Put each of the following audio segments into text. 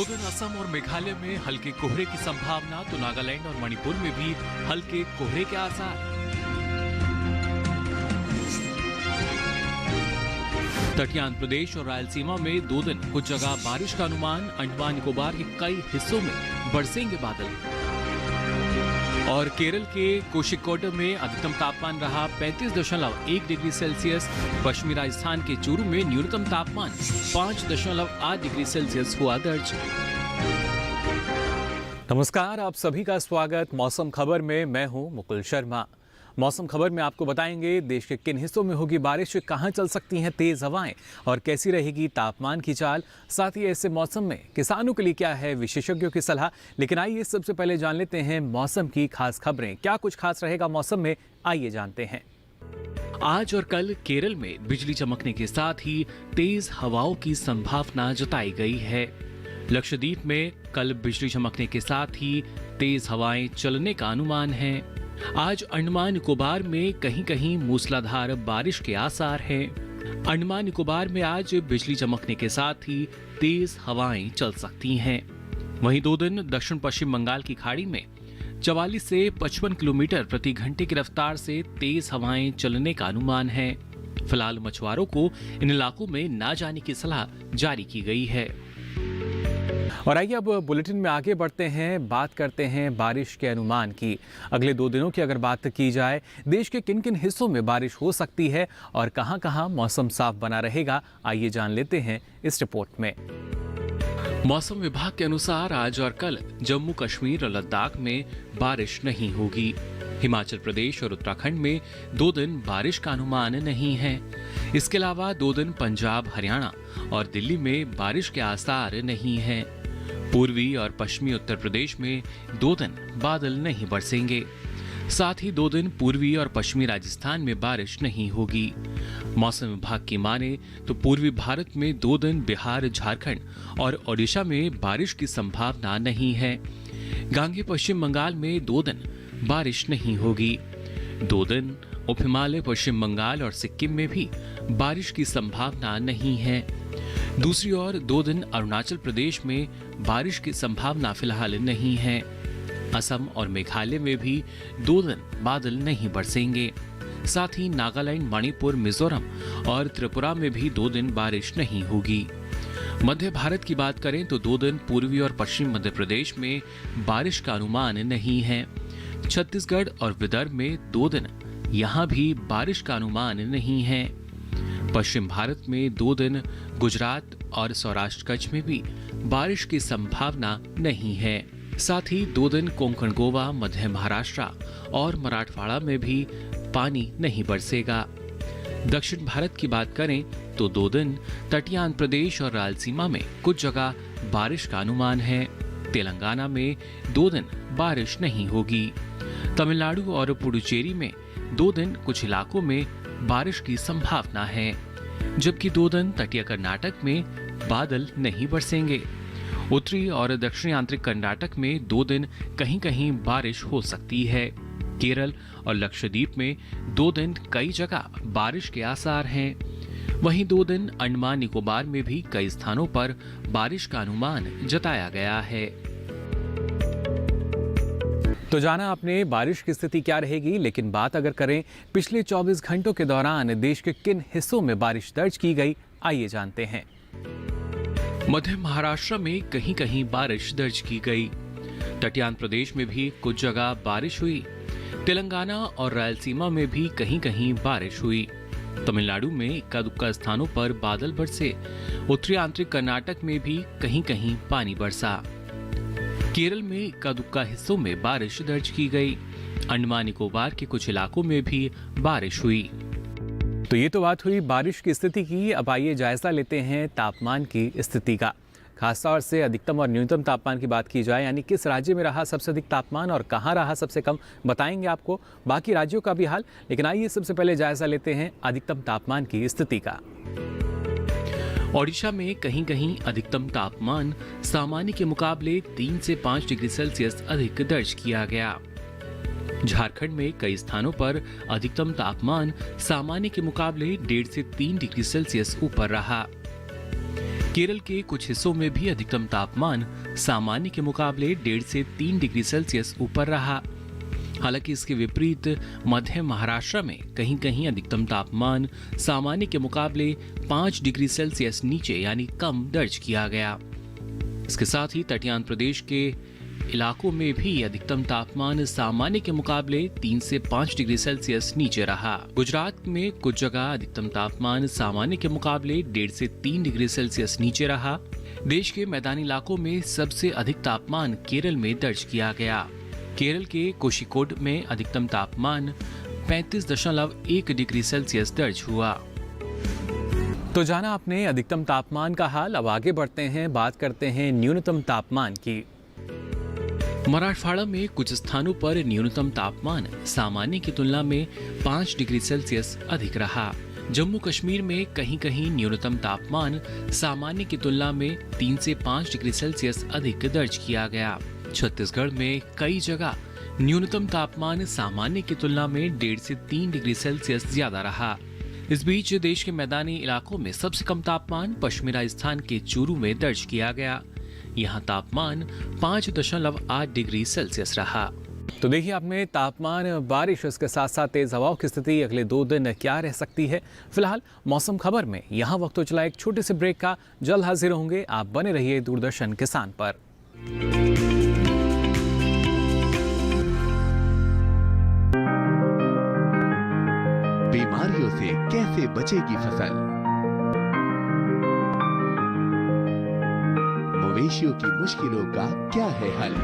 दो दिन असम और मेघालय में हल्के कोहरे की संभावना, तो नागालैंड और मणिपुर में भी हल्के कोहरे के आसार। तटीय आंध्र प्रदेश और रायलसीमा में 2 दिन कुछ जगह बारिश का अनुमान। अंडमान निकोबार के कई हिस्सों में बरसेंगे बादल। और केरल के कोषिकोड में अधिकतम तापमान रहा 35.1 डिग्री सेल्सियस। पश्चिमी राजस्थान के चूरू में न्यूनतम तापमान 5.8 डिग्री सेल्सियस हुआ दर्ज। नमस्कार, आप सभी का स्वागत मौसम खबर में। मैं हूं मुकुल शर्मा। मौसम खबर में आपको बताएंगे देश के किन हिस्सों में होगी बारिश, कहां चल सकती हैं तेज हवाएं और कैसी रहेगी तापमान की चाल। साथ ही ऐसे मौसम में किसानों के लिए क्या है विशेषज्ञों की सलाह। लेकिन आइए सबसे पहले जान लेते हैं मौसम की खास खबरें। क्या कुछ खास रहेगा मौसम में, आइए जानते हैं। आज और कल केरल में बिजली चमकने के साथ ही तेज हवाओं की संभावना जताई गई है। लक्षद्वीप में कल बिजली चमकने के साथ ही तेज हवाएं चलने का अनुमान है। आज अंडमान निकोबार में कहीं कहीं मूसलाधार बारिश के आसार हैं। अंडमान निकोबार में आज बिजली चमकने के साथ ही तेज हवाएं चल सकती हैं। वहीं 2 दिन दक्षिण पश्चिम बंगाल की खाड़ी में 44 से 55 किलोमीटर प्रति घंटे की रफ्तार से तेज हवाएं चलने का अनुमान है। फिलहाल मछुआरों को इन इलाकों में न जाने की सलाह जारी की गई है। और आइए अब बुलेटिन में आगे बढ़ते हैं, बात करते हैं बारिश के अनुमान की। अगले 2 दिनों की अगर बात की जाए, देश के किन किन हिस्सों में बारिश हो सकती है और कहां कहां मौसम साफ बना रहेगा, आइए जान लेते हैं इस रिपोर्ट में। मौसम विभाग के अनुसार आज और कल जम्मू कश्मीर और लद्दाख में बारिश नहीं होगी। हिमाचल प्रदेश और उत्तराखंड में 2 दिन बारिश का अनुमान नहीं है। इसके अलावा 2 दिन पंजाब, हरियाणा और दिल्ली में बारिश के आसार नहीं हैं। पूर्वी और पश्चिमी उत्तर प्रदेश में 2 दिन बादल नहीं बरसेंगे। साथ ही 2 दिन पूर्वी और पश्चिमी राजस्थान में बारिश नहीं होगी। मौसम विभाग की माने तो पूर्वी भारत में 2 दिन बिहार, झारखंड और ओडिशा में बारिश की संभावना नहीं है। गांगे पश्चिम बंगाल में 2 दिन बारिश नहीं होगी। 2 दिन उप हिमालय, पश्चिम बंगाल और सिक्किम में भी बारिश की संभावना नहीं है। दूसरी ओर 2 दिन अरुणाचल प्रदेश में बारिश की संभावना फिलहाल नहीं है। असम और मेघालय में भी 2 दिन बादल नहीं बरसेंगे। साथ ही नागालैंड, मणिपुर, मिजोरम और त्रिपुरा में भी 2 दिन बारिश नहीं होगी। मध्य भारत की बात करें तो 2 दिन पूर्वी और पश्चिम मध्य प्रदेश में बारिश का अनुमान नहीं है। छत्तीसगढ़ और विदर्भ में 2 दिन यहाँ भी बारिश का अनुमान नहीं है। पश्चिम भारत में 2 दिन गुजरात और सौराष्ट्र कच्छ में भी बारिश की संभावना नहीं है। साथ ही 2 दिन कोंकण, गोवा, मध्य महाराष्ट्र और मराठवाड़ा में भी पानी नहीं बरसेगा। दक्षिण भारत की बात करें तो 2 दिन तटीय आंध्र प्रदेश और रायलसीमा में कुछ जगह बारिश का अनुमान है। तेलंगाना में 2 दिन बारिश नहीं होगी। तमिलनाडु और पुडुचेरी में 2 दिन कुछ इलाकों में बारिश की संभावना है, जबकि 2 दिन तटीय कर्नाटक में बादल नहीं बरसेंगे। उत्तरी और दक्षिणी आंतरिक कर्नाटक में 2 दिन कहीं कहीं बारिश हो सकती है। केरल और लक्षद्वीप में 2 दिन कई जगह बारिश के आसार हैं। वहीं 2 दिन अंडमान निकोबार में भी कई स्थानों पर बारिश का अनुमान जताया गया है। तो जाना आपने बारिश की स्थिति क्या रहेगी, लेकिन बात अगर करें पिछले 24 घंटों के दौरान देश के किन हिस्सों में बारिश दर्ज की गई, आइए जानते हैं। मध्य महाराष्ट्र में कहीं कहीं बारिश दर्ज की गई। तटीय आंध्र प्रदेश में भी कुछ जगह बारिश हुई। तेलंगाना और रायलसीमा में भी कहीं कहीं बारिश हुई। तमिलनाडु में इक्का दुक्का स्थानों पर बादल बरसे। उत्तरी आंतरिक कर्नाटक में भी कहीं कहीं पानी बरसा। केरल में इक्का दुक्का हिस्सों में बारिश दर्ज की गई। अंडमान निकोबार के कुछ इलाकों में भी बारिश हुई। तो ये तो बात हुई बारिश की स्थिति की। अब आइए जायजा लेते हैं तापमान की स्थिति का। खासतौर से अधिकतम और न्यूनतम तापमान की बात की जाए, यानी किस राज्य में रहा सबसे अधिक तापमान और कहाँ रहा सबसे कम, बताएंगे आपको बाकी राज्यों का भी हाल। लेकिन आइए सबसे पहले जायजा लेते हैं अधिकतम तापमान की स्थिति का। ओडिशा में कहीं कहीं अधिकतम तापमान सामान्य के मुकाबले 3 से 5 डिग्री सेल्सियस अधिक दर्ज किया गया। झारखंड में कई स्थानों पर अधिकतम तापमान सामान्य के मुकाबले 1.5 से 3 डिग्री सेल्सियस ऊपर रहा। केरल के कुछ हिस्सों में भी अधिकतम तापमान सामान्य के मुकाबले 1.5 से 3 डिग्री सेल्सियस ऊपर रहा। हालांकि इसके विपरीत मध्य महाराष्ट्र में कहीं कहीं अधिकतम तापमान सामान्य के मुकाबले 5 डिग्री सेल्सियस नीचे यानी कम दर्ज किया गया। इसके साथ ही तटीय आंध्र प्रदेश के इलाकों में भी अधिकतम तापमान सामान्य के मुकाबले 3 से 5 डिग्री सेल्सियस नीचे रहा। गुजरात में कुछ जगह अधिकतम तापमान सामान्य के मुकाबले 1.5 से 3 डिग्री सेल्सियस नीचे रहा। देश के मैदानी इलाकों में सबसे अधिक तापमान केरल में दर्ज किया गया। केरल के कोषिकोड में अधिकतम तापमान 35.1 डिग्री सेल्सियस दर्ज हुआ। तो जाना आपने अधिकतम तापमान का हाल। अब आगे बढ़ते हैं, बात करते हैं न्यूनतम तापमान की। मराठवाड़ा में कुछ स्थानों पर न्यूनतम तापमान सामान्य की तुलना में 5 डिग्री सेल्सियस अधिक रहा। जम्मू कश्मीर में कहीं कहीं न्यूनतम तापमान सामान्य की तुलना में 3 से 5 डिग्री सेल्सियस अधिक दर्ज किया गया। छत्तीसगढ़ में कई जगह न्यूनतम तापमान सामान्य की तुलना में 1.5 से 3 डिग्री सेल्सियस ज्यादा रहा। इस बीच देश के मैदानी इलाकों में सबसे कम तापमान पश्चिमी राजस्थान के चूरू में दर्ज किया गया। यहाँ तापमान 5.8 डिग्री सेल्सियस रहा। तो देखिए आपने तापमान, बारिश, इसके साथ साथ तेज हवाओं की स्थिति अगले 2 दिन क्या रह सकती है। फिलहाल मौसम खबर में यहाँ वक्त हो चला एक छोटे से ब्रेक का। जल्द हाजिर होंगे, आप बने रहिए दूरदर्शन किसान पर। बीमारियों से कैसे बचेगी फसल? मवेशियों की मुश्किलों का क्या है हल?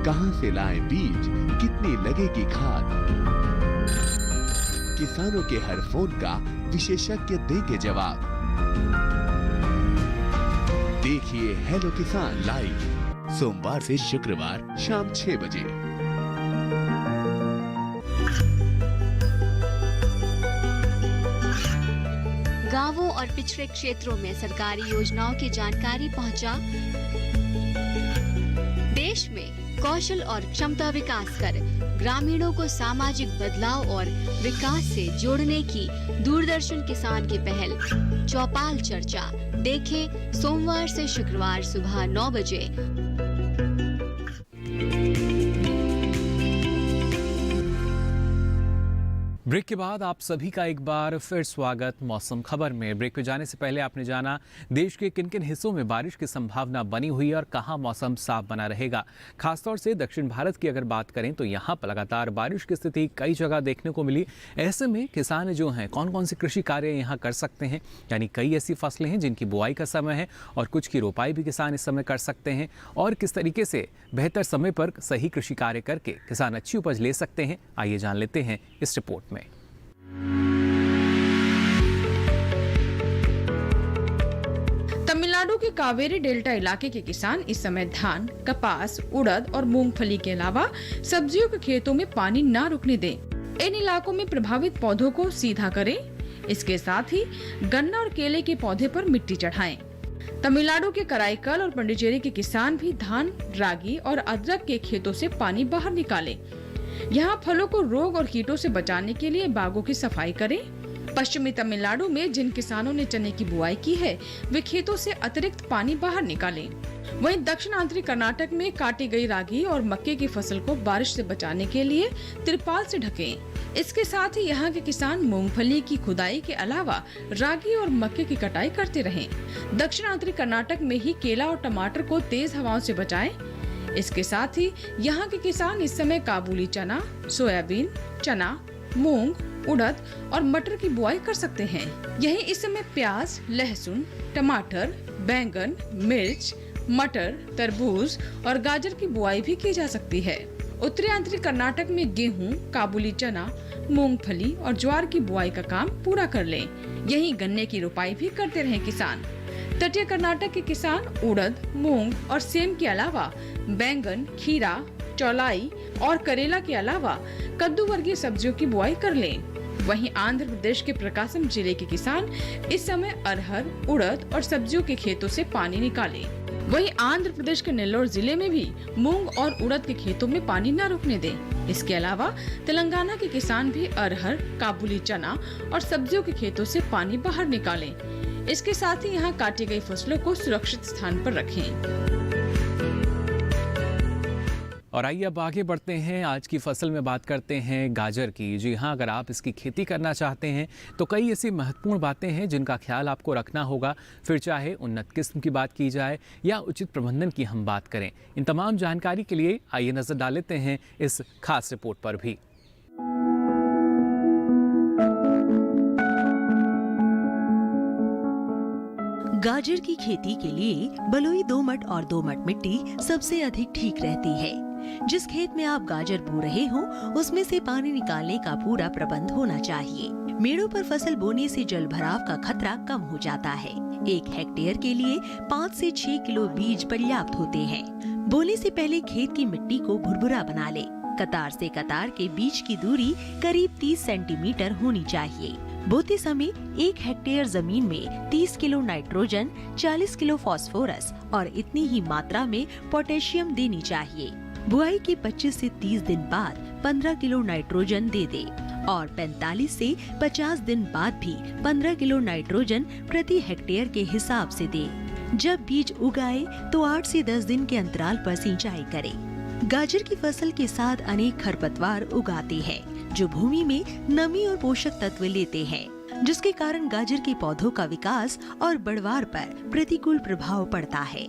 कहां से लाएं बीज, कितनी लगेगी खाद? किसानों के हर फोन का विशेषज्ञ देंगे जवाब। देखिए हेलो किसान लाइव सोमवार से शुक्रवार शाम 6 बजे। गांवों और पिछड़े क्षेत्रों में सरकारी योजनाओं की जानकारी पहुंचा। देश में कौशल और क्षमता विकास कर ग्रामीणों को सामाजिक बदलाव और विकास से जोड़ने की दूरदर्शन किसान की पहल चौपाल चर्चा देखें सोमवार से शुक्रवार सुबह 9 बजे। ब्रेक के बाद आप सभी का एक बार फिर स्वागत मौसम खबर में। ब्रेक पे जाने से पहले आपने जाना देश के किन किन हिस्सों में बारिश की संभावना बनी हुई है और कहां मौसम साफ बना रहेगा। खासतौर से दक्षिण भारत की अगर बात करें तो यहां पर लगातार बारिश की स्थिति कई जगह देखने को मिली। ऐसे में किसान जो हैं कौन कौन से कृषि कार्य यहां कर सकते हैं, यानी कई ऐसी फसलें हैं जिनकी बुआई का समय है और कुछ की रोपाई भी किसान इस समय कर सकते हैं, और किस तरीके से बेहतर समय पर सही कृषि कार्य करके किसान अच्छी उपज ले सकते हैं। आइए जान लेते हैं इस रिपोर्ट में। तमिलनाडु के कावेरी डेल्टा इलाके के किसान इस समय धान, कपास, उड़द और मूंगफली के अलावा सब्जियों के खेतों में पानी न रुकने दें। इन इलाकों में प्रभावित पौधों को सीधा करें। इसके साथ ही गन्ना और केले के पौधे पर मिट्टी चढ़ाएं। तमिलनाडु के कराईकल और पंडिचेरी के किसान भी धान, रागी और अदरक के खेतों से पानी बाहर निकालें। यहाँ फलों को रोग और कीटों से बचाने के लिए बागों की सफाई करें। पश्चिमी तमिलनाडु में जिन किसानों ने चने की बुआई की है वे खेतों से अतिरिक्त पानी बाहर निकालें। वहीं दक्षिणांतरी कर्नाटक में काटी गई रागी और मक्के की फसल को बारिश से बचाने के लिए तिरपाल से ढकें। इसके साथ ही यहाँ के किसान मूंगफली की खुदाई के अलावा रागी और मक्के की कटाई करते रहें। दक्षिणांतरी कर्नाटक में ही केला और टमाटर को तेज हवाओं से बचाएं। इसके साथ ही यहाँ के किसान इस समय काबुली चना, सोयाबीन, चना, मूंग, उड़द और मटर की बुआई कर सकते हैं। यहीं इस समय प्याज, लहसुन, टमाटर, बैंगन, मिर्च, मटर, तरबूज और गाजर की बुआई भी की जा सकती है। उत्तरी आंतरिक कर्नाटक में गेहूं, काबुली चना, मूंगफली और ज्वार की बुआई का काम पूरा कर लें। यहीं गन्ने की रोपाई भी करते रहें किसान। तटीय कर्नाटक के किसान उड़द, मूंग और सेम के अलावा बैंगन, खीरा, चौलाई और करेला के अलावा कद्दू वर्गीय सब्जियों की बुआई कर लें। वहीं आंध्र प्रदेश के प्रकाशम जिले के किसान इस समय अरहर, उड़द और सब्जियों के खेतों से पानी निकालें। वहीं आंध्र प्रदेश के नेल्लोर जिले में भी मूंग और उड़द के खेतों में पानी न रुकने दें। इसके अलावा तेलंगाना के किसान भी अरहर, काबुली चना और सब्जियों के खेतों से पानी बाहर निकालें। इसके साथ ही यहाँ काटी गई फसलों को सुरक्षित स्थान पर रखें। और आइए अब आगे बढ़ते हैं। आज की फसल में बात करते हैं गाजर की। जी हाँ, अगर आप इसकी खेती करना चाहते हैं तो कई ऐसी महत्वपूर्ण बातें हैं जिनका ख्याल आपको रखना होगा। फिर चाहे उन्नत किस्म की बात की जाए या उचित प्रबंधन की हम बात करें, इन तमाम जानकारी के लिए आइए नजर डाल लेते हैं इस खास रिपोर्ट पर भी। गाजर की खेती के लिए बलुई दोमट और दोमट मिट्टी सबसे अधिक ठीक रहती है। जिस खेत में आप गाजर बो रहे हो उसमें से पानी निकालने का पूरा प्रबंध होना चाहिए। मेड़ों पर फसल बोने से जल भराव का खतरा कम हो जाता है। 1 हेक्टेयर के लिए 5 से 6 किलो बीज पर्याप्त होते हैं। बोने से पहले खेत की मिट्टी को भुरभुरा बना ले। कतार से कतार के बीच की दूरी करीब 30 सेंटीमीटर होनी चाहिए। बोते समय 1 हेक्टेयर जमीन में 30 किलो नाइट्रोजन, 40 किलो फास्फोरस और इतनी ही मात्रा में पोटेशियम देनी चाहिए। बुआई के 25 से 30 दिन बाद 15 किलो नाइट्रोजन दे दे और 45 से 50 दिन बाद भी 15 किलो नाइट्रोजन प्रति हेक्टेयर के हिसाब से दे। जब बीज उगाए तो 8 से 10 दिन के अंतराल पर सिंचाई करें। गाजर की फसल के साथ अनेक खरपतवार उगाते हैं जो भूमि में नमी और पोषक तत्व लेते हैं, जिसके कारण गाजर के पौधों का विकास और बढ़वार पर प्रतिकूल प्रभाव पड़ता है।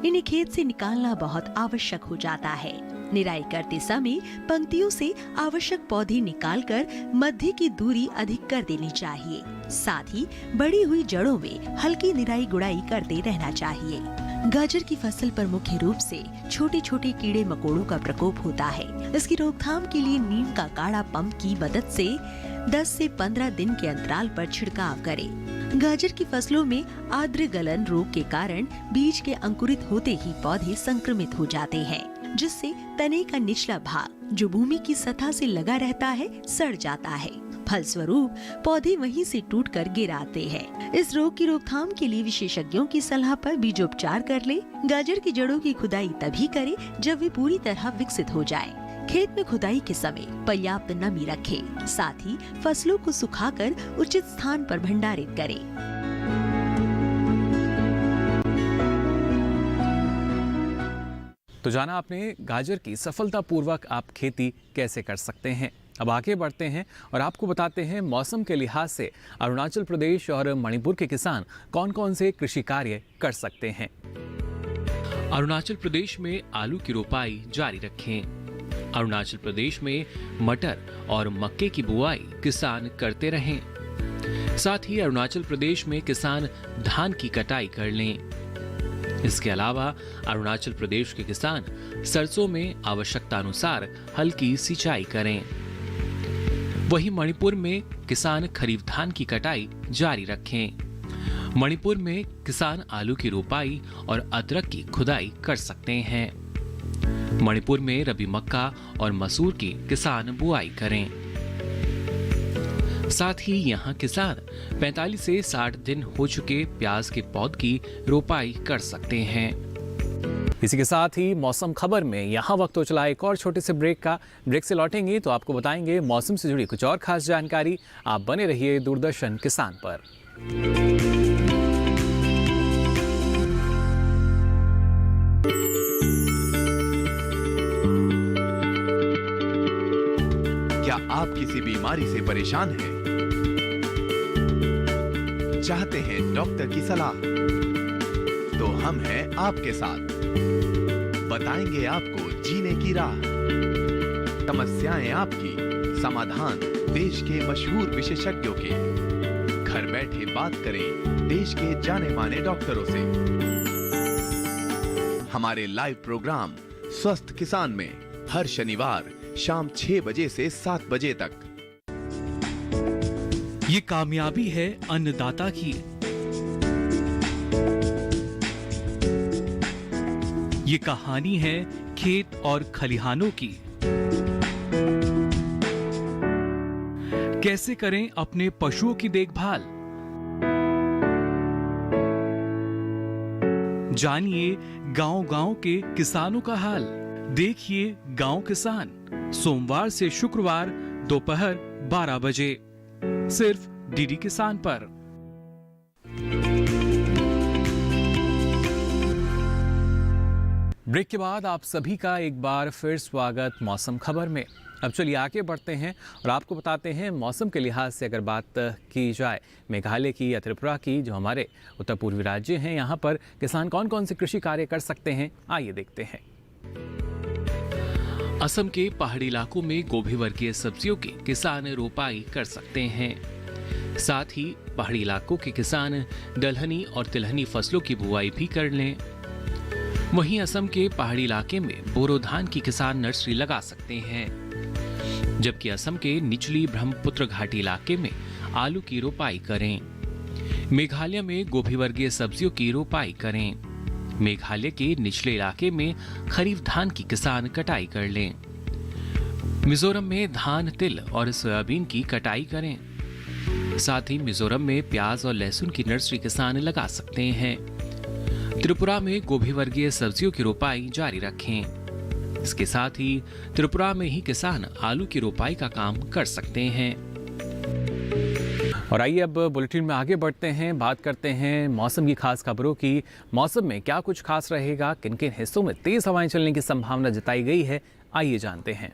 इन्हें खेत से निकालना बहुत आवश्यक हो जाता है। निराई करते समय पंक्तियों से आवश्यक पौधे निकालकर मध्य की दूरी अधिक कर देनी चाहिए। साथ ही बढ़ी हुई जड़ों में हल्की निराई गुड़ाई करते रहना चाहिए। गाजर की फसल पर मुख्य रूप से छोटे छोटे कीड़े मकोड़ों का प्रकोप होता है। इसकी रोकथाम के लिए नीम का काढ़ा पंप की मदद से 10 से 15 दिन के अंतराल पर छिड़काव करें। गाजर की फसलों में आर्द्र गलन रोग के कारण बीज के अंकुरित होते ही पौधे संक्रमित हो जाते हैं, जिससे तने का निचला भाग जो भूमि की सतह से लगा रहता है सड़ जाता है। फलस्वरूप पौधे वहीं से टूटकर गिर आते हैं। इस रोग की रोकथाम के लिए विशेषज्ञों की सलाह पर बीजोपचार कर ले। गाजर की जड़ों की खुदाई तभी करें जब वे पूरी तरह विकसित हो जाए। खेत में खुदाई के समय पर्याप्त नमी रखें। साथ ही फसलों को सुखाकर उचित स्थान पर भंडारित करें। तो जाना आपने गाजर की सफलतापूर्वक आप खेती कैसे कर सकते हैं। अब आगे बढ़ते हैं और आपको बताते हैं मौसम के लिहाज से अरुणाचल प्रदेश और मणिपुर के किसान कौन कौन से कृषि कार्य कर सकते हैं। अरुणाचल प्रदेश में आलू की रोपाई जारी रखें। अरुणाचल प्रदेश में मटर और मक्के की बुआई किसान करते रहें। साथ ही अरुणाचल प्रदेश में किसान धान की कटाई कर लें। इसके अलावा अरुणाचल प्रदेश के किसान सरसों में आवश्यकता अनुसार हल्की सिंचाई करें। वहीं मणिपुर में किसान खरीफ धान की कटाई जारी रखें। मणिपुर में किसान आलू की रोपाई और अदरक की खुदाई कर सकते हैं। मणिपुर में रबी मक्का और मसूर की किसान बुआई करें। साथ ही यहाँ किसान 45 से 60 दिन हो चुके प्याज के पौध की रोपाई कर सकते हैं। इसी के साथ ही मौसम खबर में यहाँ वक्त हो चला एक और छोटे से ब्रेक का। ब्रेक से लौटेंगे तो आपको बताएंगे मौसम से जुड़ी कुछ और खास जानकारी। आप बने रहिए दूरदर्शन किसान पर। क्या आप किसी बीमारी से परेशान हैं? चाहते हैं डॉक्टर की सलाह? तो हम हैं आपके साथ। बताएंगे आपको जीने की राह। समस्याएं आपकी, समाधान देश के मशहूर विशेषज्ञों के। घर बैठे बात करें देश के जाने माने डॉक्टरों से। हमारे लाइव प्रोग्राम स्वस्थ किसान में हर शनिवार शाम 6 बजे से 7 बजे तक। ये कामयाबी है अन्नदाता की। ये कहानी है खेत और खलिहानों की। कैसे करें अपने पशुओं की देखभाल, जानिए गांव-गांव के किसानों का हाल। देखिए गांव किसान सोमवार से शुक्रवार दोपहर 12 बजे सिर्फ डीडी किसान पर। ब्रेक के बाद आप सभी का एक बार फिर स्वागत मौसम खबर में। अब चलिए आगे बढ़ते हैं और आपको बताते हैं मौसम के लिहाज से अगर बात की जाए मेघालय की या त्रिपुरा की, जो हमारे उत्तर पूर्वी राज्य हैं, यहाँ पर किसान कौन कौन से कृषि कार्य कर सकते हैं, आइए देखते हैं। असम के पहाड़ी इलाकों में गोभी वर्गीय सब्जियों की किसान रोपाई कर सकते हैं। साथ ही पहाड़ी इलाकों के किसान दलहनी और तिलहनी फसलों की बुआई भी कर लें। वहीं असम के पहाड़ी इलाके में बोरो धान की किसान नर्सरी लगा सकते हैं, जबकि असम के निचली ब्रह्मपुत्र घाटी इलाके में आलू की रोपाई करें। मेघालय में गोभी वर्गीय सब्जियों की रोपाई करें। मेघालय के निचले इलाके में खरीफ धान की किसान कटाई कर लें। मिजोरम में धान, तिल और सोयाबीन की कटाई करें। साथ ही मिजोरम में प्याज और लहसुन की नर्सरी किसान लगा सकते हैं। त्रिपुरा में गोभी वर्गीय सब्जियों की रोपाई जारी रखें। इसके साथ ही त्रिपुरा में ही किसान आलू की रोपाई का काम कर सकते हैं। और आइए अब बुलेटिन में आगे बढ़ते हैं, बात करते हैं मौसम की खास खबरों की। मौसम में क्या कुछ खास रहेगा, किन किन हिस्सों में तेज हवाएं चलने की संभावना जताई गई है, आइए जानते हैं।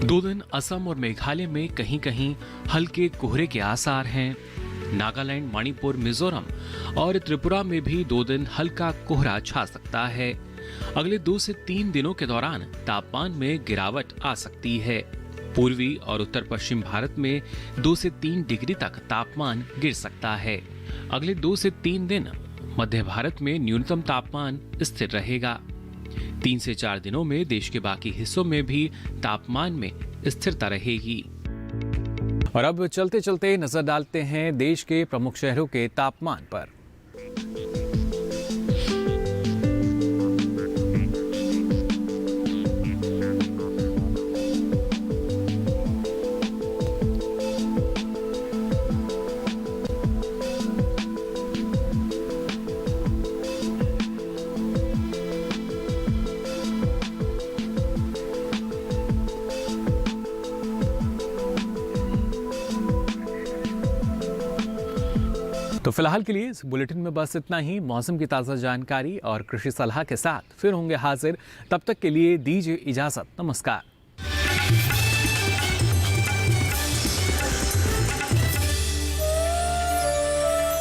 2 दिन असम और मेघालय में कहीं कहीं हल्के कोहरे के आसार हैं। नागालैंड, मणिपुर, मिजोरम और त्रिपुरा में भी 2 दिन हल्का कोहरा छा सकता है। अगले 2 से 3 दिनों के दौरान तापमान में गिरावट आ सकती है। पूर्वी और उत्तर पश्चिम भारत में 2 से 3 डिग्री तक तापमान गिर सकता है। अगले 2 से 3 दिन मध्य भारत में न्यूनतम तापमान स्थिर रहेगा। 3 से 4 दिनों में देश के बाकी हिस्सों में भी तापमान में स्थिरता रहेगी। और अब चलते चलते नजर डालते हैं देश के प्रमुख शहरों के तापमान पर। तो फिलहाल के लिए इस बुलेटिन में बस इतना ही। मौसम की ताज़ा जानकारी और कृषि सलाह के साथ फिर होंगे हाजिर। तब तक के लिए दीजिए इजाज़त। नमस्कार।